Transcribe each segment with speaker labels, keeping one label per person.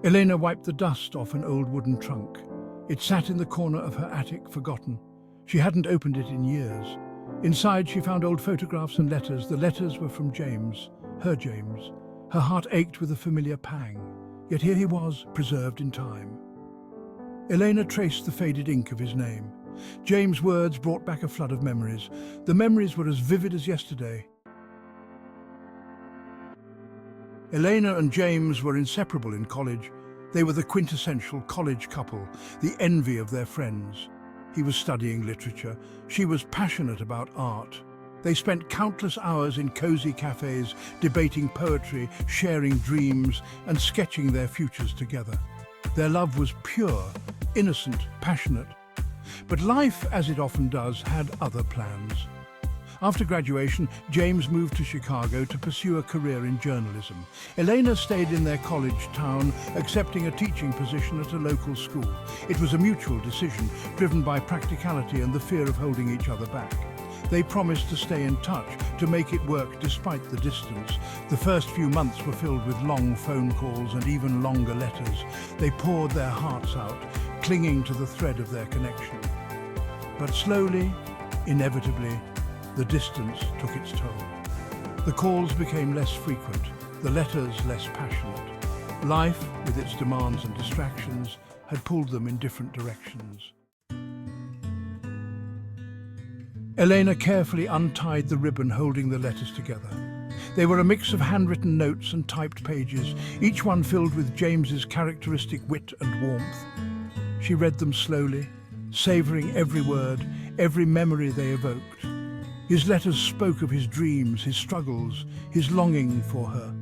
Speaker 1: Elena wiped the dust off an old wooden trunk. It sat in the corner of her attic, forgotten. She hadn't opened it in years. Inside, she found old photographs and letters. The letters were from James, her James. Her heart ached with a familiar pang, yet here he was, preserved in time. Elena traced the faded ink of his name. James' words brought back a flood of memories. The memories were as vivid as yesterday. Elena and James were inseparable in college. They were the quintessential college couple, the envy of their friends. He was studying literature. She was passionate about art. They spent countless hours in cozy cafes, debating poetry, sharing dreams, and sketching their futures together. Their love was pure, innocent, passionate. But life, as it often does, had other plans. After graduation, James moved to Chicago to pursue a career in journalism. Elena stayed in their college town, accepting a teaching position at a local school. It was a mutual decision, driven by practicality and the fear of holding each other back. They promised to stay in touch, to make it work despite the distance. The first few months were filled with long phone calls and even longer letters. They poured their hearts out, clinging to the thread of their connection. But slowly, inevitably, the distance took its toll. The calls became less frequent, the letters less passionate. Life, with its demands and distractions, had pulled them in different directions. Elena carefully untied the ribbon holding the letters together. They were a mix of handwritten notes and typed pages, each one filled with James's characteristic wit and warmth. She read them slowly, savouring every word, every memory they evoked. His letters spoke of his dreams, his struggles, his longing for her.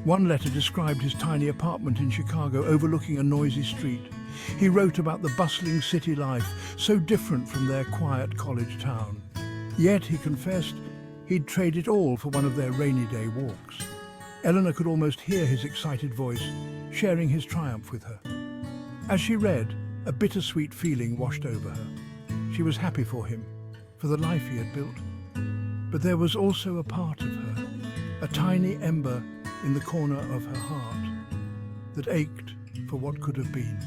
Speaker 1: One letter described his tiny apartment in Chicago overlooking a noisy street. He wrote about the bustling city life, so different from their quiet college town. Yet, he confessed, he'd trade it all for one of their rainy day walks. Eleanor could almost hear his excited voice, sharing his triumph with her. As she read, a bittersweet feeling washed over her. She was happy for him, for the life he had built. But there was also a part of her, a tiny ember in the corner of her heart, that ached for what could have been.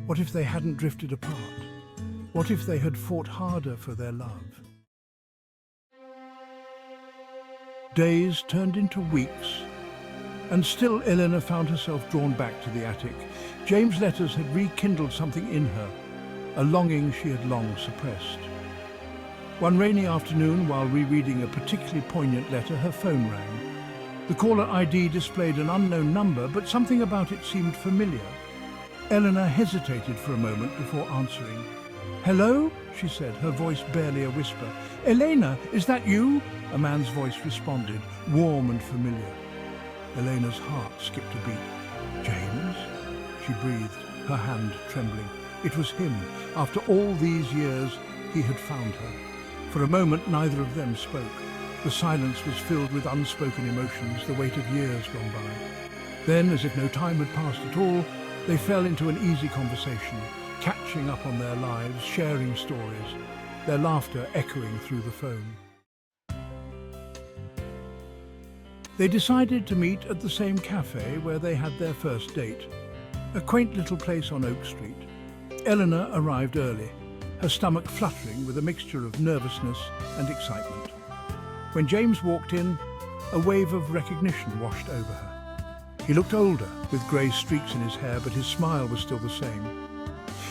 Speaker 1: What if they hadn't drifted apart? What if they had fought harder for their love? Days turned into weeks, and still Eleanor found herself drawn back to the attic. James' letters had rekindled something in her, a longing she had long suppressed. One rainy afternoon, while rereading a particularly poignant letter, her phone rang. The caller ID displayed an unknown number, but something about it seemed familiar. Eleanor hesitated for a moment before answering. "Hello?" she said, her voice barely a whisper. "Elena, is that you?" A man's voice responded, warm and familiar. Elena's heart skipped a beat. "James?" she breathed, her hand trembling. It was him. After all these years, he had found her. For a moment, neither of them spoke. The silence was filled with unspoken emotions, the weight of years gone by. Then, as if no time had passed at all, they fell into an easy conversation, catching up on their lives, sharing stories, their laughter echoing through the phone. They decided to meet at the same cafe where they had their first date, a quaint little place on Oak Street. Eleanor arrived early, her stomach fluttering with a mixture of nervousness and excitement. When James walked in, a wave of recognition washed over her. He looked older, with grey streaks in his hair, but his smile was still the same.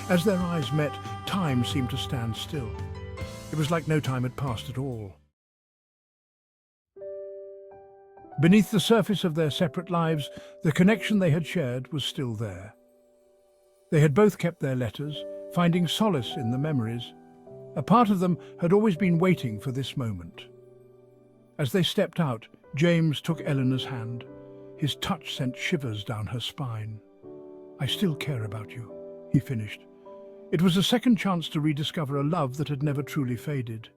Speaker 1: As their eyes met, time seemed to stand still. It was like no time had passed at all. Beneath the surface of their separate lives, the connection they had shared was still there. They had both kept their letters, finding solace in the memories. A part of them had always been waiting for this moment. As they stepped out, James took Eleanor's hand. His touch sent shivers down her spine. "I still care about you," he finished. It was a second chance to rediscover a love that had never truly faded.